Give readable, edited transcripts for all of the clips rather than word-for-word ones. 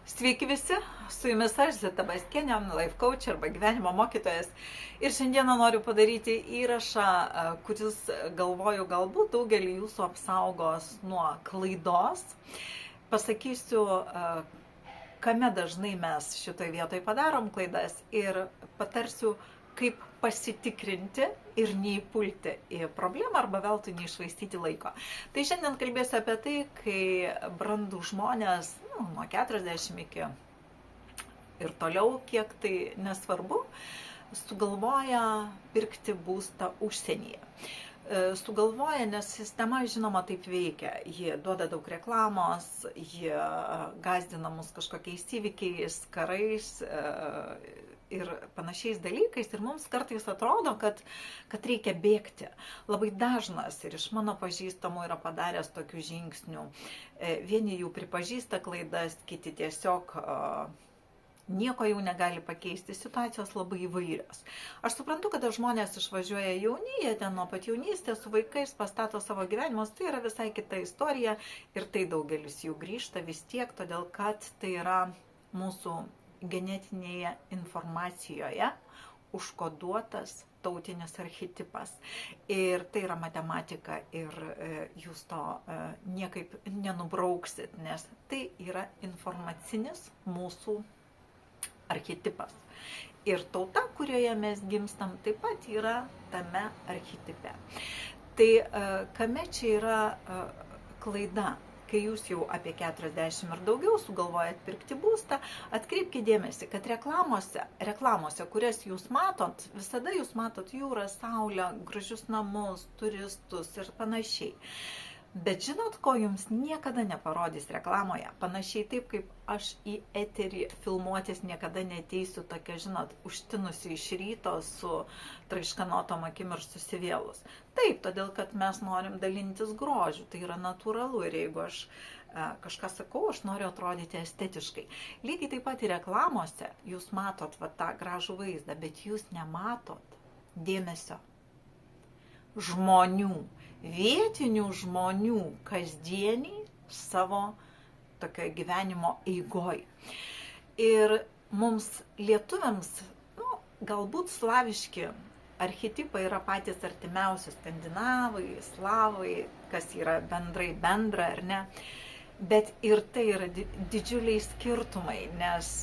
Sveiki visi, su jumis aš Zita Baskienė, life coach arba gyvenimo mokytojas. Ir šiandieną noriu padaryti įrašą, kuris galvoju galbūt daugelį jūsų apsaugos nuo klaidos. Pasakysiu, kame dažnai mes šitoje vietoje padarom klaidas ir patarsiu, kaip pasitikrinti ir neįpulti į problemą arba veltui neišvaistyti laiko. Tai šiandien kalbėsiu apie tai, kai brandų žmonės nuo 40 iki ir toliau, kiek tai nesvarbu, sugalvoja pirkti būstą užsienyje. Sugalvoja, nes sistema, žinoma, taip veikia. Ji duoda daug reklamos, ji gąsdina mus kažkokiais įvykiais, karais ir panašiais dalykais. Ir mums kartais atrodo, kad reikia bėgti. Labai dažnas ir iš mano pažįstamų yra padaręs tokių žingsnių. Vieni jų pripažįsta klaidas, kiti tiesiog nieko jau negali pakeisti, situacijos labai įvairios. Aš suprantu, kad žmonės išvažiuoja jauni, jie ten nuo pat jaunystės su vaikais pastato savo gyvenimus, tai yra visai kita istorija ir tai daugelis jų grįžta vis tiek, todėl kad tai yra mūsų genetinėje informacijoje užkoduotas tautinis archetipas. Ir tai yra matematika ir jūs to niekaip nenubrauksit, nes tai yra informacinis mūsų archetipas. Ir tauta, kurioje mes gimstam, taip pat yra tame archetipe. Tai kame čia yra klaida? Kai jūs jau apie 40 ir daugiau sugalvojat pirkti būstą, atkreipkite dėmesį, kad reklamose, kurias jūs matot, visada jūs matot jūrą, saulę, gražius namus, turistus ir panašiai. Bet žinot, ko jums niekada neparodys reklamoje? Panašiai taip, kaip aš į eterį filmuotis niekada neteisiu tokia, žinot, užtinusi iš ryto su traiškanotom akim ir susivėlus. Taip, todėl, kad mes norim dalintis grožiu, tai yra natūralu ir jeigu aš kažką sakau, aš noriu atrodyti estetiškai. Lygiai taip pat ir reklamose jūs matot tą gražų vaizdą, bet jūs nematot dėmesio žmonių, vietinių žmonių kasdieniai savo tokio gyvenimo eigoj. Ir mums lietuviams, galbūt slaviški archetipai yra patys artimiausi, skandinavai, slavai, kas yra bendrai bendra ar ne. Bet ir tai yra didžiuliai skirtumai, nes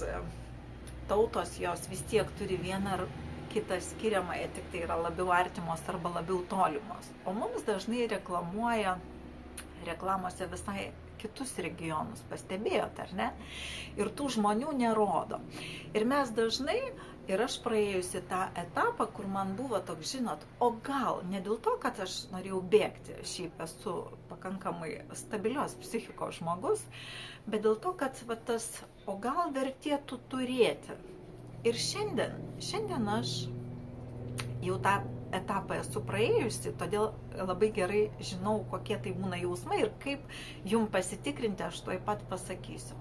tautos jos vis tiek turi vieną ar kitą skiriamąją, tik tai yra labiau artimos arba labiau tolimos. O mums dažnai reklamuoja reklamose visai kitus regionus, pastebėjot, ar ne? Ir tų žmonių nerodo. Ir mes dažnai, ir aš praėjusi tą etapą, kur man buvo toks, žinot, o gal ne dėl to, kad aš norėjau bėgti, šiaip esu pakankamai stabilios psichikos žmogus, bet dėl to, kad o gal vertėtų turėti. Ir šiandien aš jau tą etapą esu praėjusi, todėl labai gerai žinau, kokie tai būna jausmai ir kaip jum pasitikrinti, aš tuoj pat pasakysiu.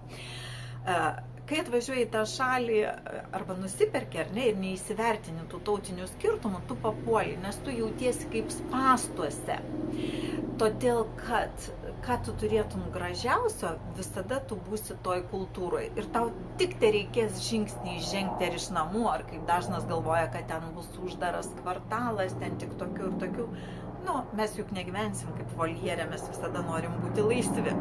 Kai atvažiuoji į tą šalį arba nusiperki, ar ne, ir neįsivertini tų tautinių skirtumų, tu papuoli, nes tu jautiesi kaip spąstuose. Todėl, kad ką tu turėtum gražiausio, visada tu būsi toj kultūroje. Ir tau tik tai reikės žingsnį žengti ar iš namų, ar kaip dažnas galvoja, kad ten bus uždaras kvartalas, ten tik tokių ir tokių. Mes juk negyvensim kaip voljere, mes visada norim būti laisvi.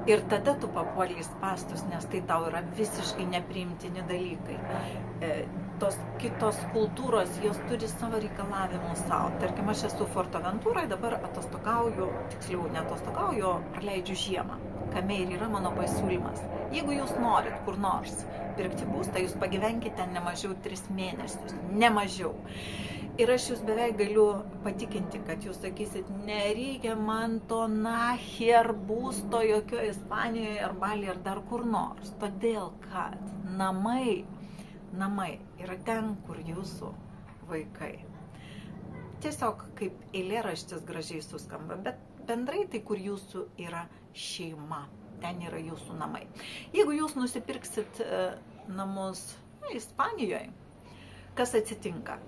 Ir tada tu papuoli į spąstus, nes tai tau yra visiškai nepriimtini dalykai. Tos kitos kultūros, jos turi savo reikalavimus savo. Tarkim, aš esu Fortaventūroje, dabar atostogauju, tiksliau neatostogauju, praleidžiu žiemą. Kame ir yra mano pasiūlymas. Jeigu jūs norit kur nors pirkti būstą, jūs pagyvenkite ten ne mažiau 3 mėnesius, ne mažiau. Ir aš jūs beveik galiu patikinti, kad jūs sakysit, nereikia man to nacher būsto jokio Ispanijoje ar Balyje ar dar kur nors. Todėl, kad namai yra ten, kur jūsų vaikai. Tiesiog kaip eilėraštis gražiai suskamba, bet bendrai tai, kur jūsų yra šeima. Ten yra jūsų namai. Jeigu jūs nusipirksit namus Ispanijoje, kas atsitinka?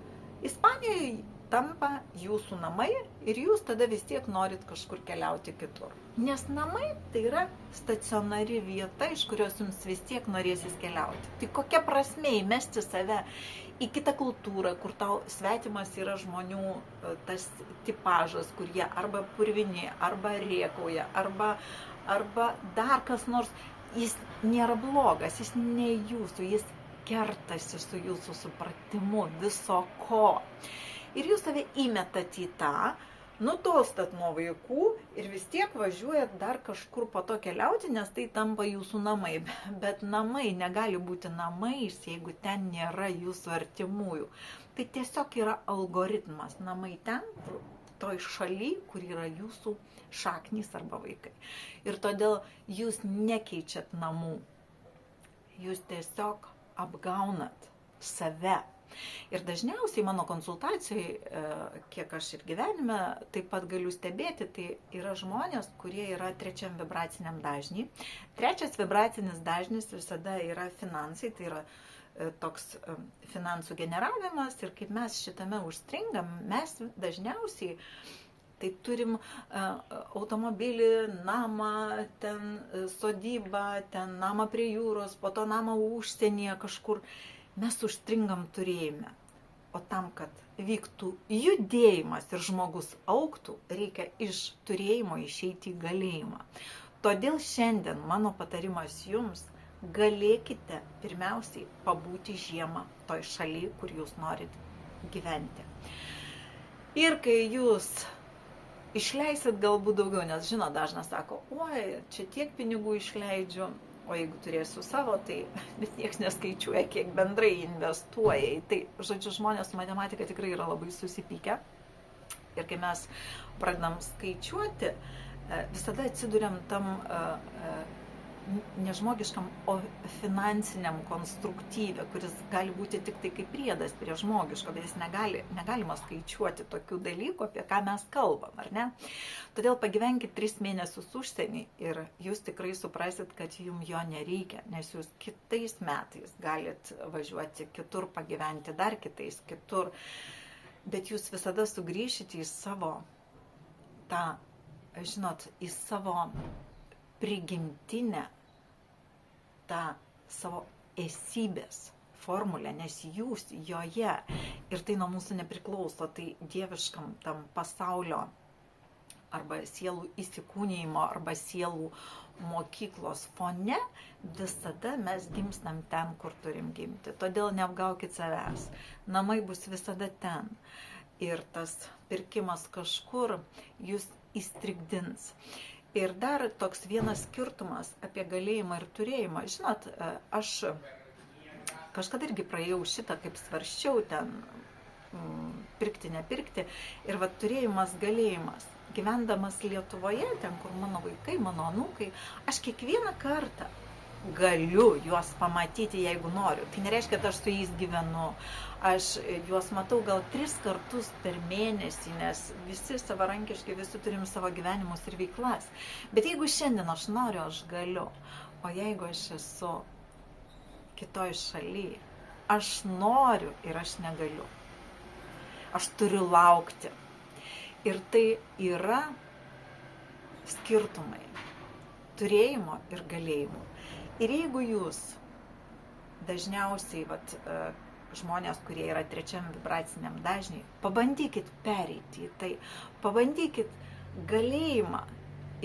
Ispanijoje tampa jūsų namai ir jūs tada vis tiek norit kažkur keliauti kitur. Nes namai tai yra stacionari vieta, iš kurios jums vis tiek norėsis keliauti. Tai kokia prasmė įmesti save į kitą kultūrą, kur tau svetimas yra žmonių tas tipažas, kur jie arba purvini, arba rėkauja, arba dar kas nors. Jis nėra blogas, jis ne jūsų, jis kertasi su jūsų supratimu viso ko. Ir jūs save įmetat į tą, nutolstat nuo vaikų ir vis tiek važiuojat dar kažkur po to keliauti, nes tai tampa jūsų namai. Bet namai negali būti namais, jeigu ten nėra jūsų artimųjų. Tai tiesiog yra algoritmas. Namai ten, toj šaly, kur yra jūsų šaknys arba vaikai. Ir todėl jūs nekeičiat namų. Jūs tiesiog apgaunat save. Ir dažniausiai mano konsultacijai, kiek aš ir gyvenime taip pat galiu stebėti, tai yra žmonės, kurie yra trečiam vibraciniam dažnį. Trečias vibracinis dažnis visada yra finansai, tai yra toks finansų generavimas ir kaip mes šitame užstringam, mes dažniausiai tai turim automobilį, namą, ten sodybą, ten namą prie jūros, po to namą užsienyje kažkur. Mes užstringam turėjime. O tam, kad vyktų judėjimas ir žmogus augtų, reikia iš turėjimo išeiti į galėjimą. Todėl šiandien mano patarimas jums, galėkite pirmiausiai pabūti žiemą toj šaly, kur jūs norit gyventi. Ir kai jūs išleisit galbūt daugiau, nes žino, dažnas sako, oi, čia tiek pinigų išleidžiu, o jeigu turėsiu savo, tai niekas neskaičiuoja, kiek bendrai investuoja į tai. Žodžiu, žmonės su matematika tikrai yra labai susipykę. Ir kai mes pradedam skaičiuoti, visada atsiduriam tam nežmogiškam, o finansiniam konstruktyvė, kuris gali būti tik tai kaip priedas prie žmogiško, bet jis negalima skaičiuoti tokių dalykų, apie ką mes kalbam, ar ne? Todėl pagyvenkit 3 mėnesius užsienį ir jūs tikrai suprasit, kad jums jo nereikia, nes jūs kitais metais galit važiuoti kitur, pagyventi dar kitais kitur, bet jūs visada sugrįšite į savo tą, žinot, į savo prigimtinę, tą savo esybės formulę, nes jūs joje ir tai nuo mūsų nepriklauso, tai dieviškam tam pasaulio arba sielų įsikūnijimo arba sielų mokyklos fone visada mes gimstam ten, kur turim gimti. Todėl neapgaukit savęs. Namai bus visada ten. Ir tas pirkimas kažkur jūs įstrigdins. Ir dar toks vienas skirtumas apie galėjimą ir turėjimą. Žinot, aš kažkada irgi praėjau šitą, kaip svarščiau ten, pirkti, nepirkti. Ir va turėjimas, galėjimas. Gyvendamas Lietuvoje, ten kur mano vaikai, mano anūkai, aš kiekvieną kartą galiu juos pamatyti, jeigu noriu. Tai nereiškia, kad aš su jais gyvenu. Aš juos matau gal 3 kartus per mėnesį, nes visi savarankiškai, visi turim savo gyvenimus ir veiklas. Bet jeigu šiandien aš noriu, aš galiu. O jeigu aš esu kitoj šaly, aš noriu ir aš negaliu. Aš turiu laukti. Ir tai yra skirtumai turėjimo ir galėjimo. Ir jeigu jūs dažniausiai, žmonės, kurie yra trečiam vibraciniam dažniui, pabandykit pereiti į tai, pabandykit galėjimą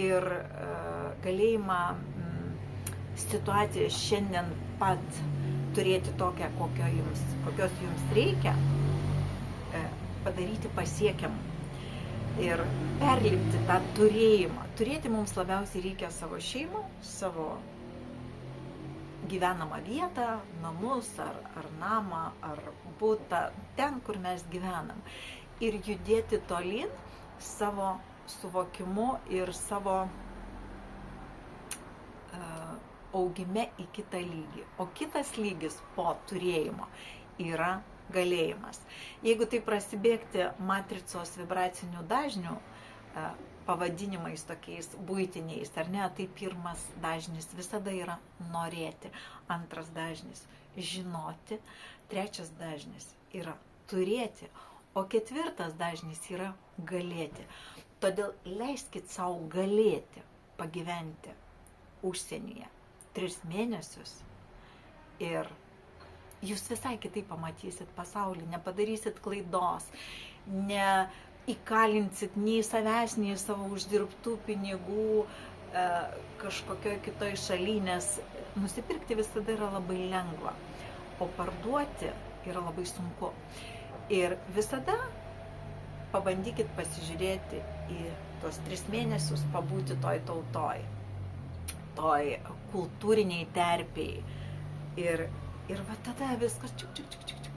ir galėjimą situaciją šiandien pat turėti tokią, kokios jums reikia, padaryti pasiekiamą ir perlipti tą turėjimą. Turėti mums labiausiai reikia savo šeimą, savo gyvenamą vietą, namus ar namą, ar butą, ten, kur mes gyvenam. Ir judėti tolyn savo suvokimu ir savo augime į kitą lygį. O kitas lygis po turėjimo yra galėjimas. Jeigu tai prasibėgti matricos vibracinių dažnių pavadinimais tokiais buitiniais, ar ne, tai pirmas dažnis visada yra norėti, antras dažnis žinoti, trečias dažnis yra turėti, O ketvirtas dažnis yra galėti. Todėl leiskit savo galėti pagyventi užsienyje 3 mėnesius ir jūs visai kitaip pamatysit pasaulį, nepadarysit klaidos, neįkalinsit nei savęs, nei savo uždirbtų pinigų kažkokioje kitoje šalyje, nes nusipirkti visada yra labai lengva, o parduoti yra labai sunku. Ir visada pabandykit pasižiūrėti į tuos 3 mėnesius, pabūti toj tautoj, toj kultūriniai terpiai. Ir va tada viskas čiuk,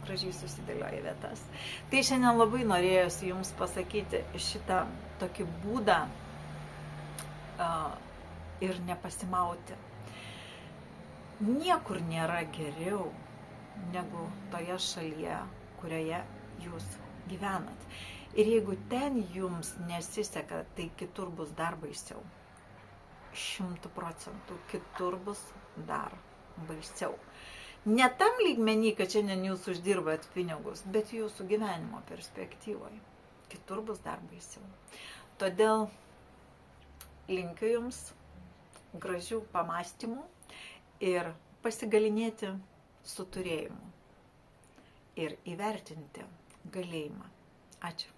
gražiai susidėlioja į vietas. Tai šiandien labai norėjusi jums pasakyti šitą tokį būdą ir nepasimauti. Niekur nėra geriau negu toje šalyje, kurioje jūs gyvenat. Ir jeigu ten jums nesiseka, tai kitur bus dar baisiau. 100% kitur bus dar baisiau. Ne tam lygmenį, kad šiandien jūs uždirbat pinigus, bet jūsų gyvenimo perspektyvoje. Kitur bus dar baisiau. Todėl linkiu jums gražių pamastymų ir pasigalinėti su turėjimu ir įvertinti galėjimą. Ačiū.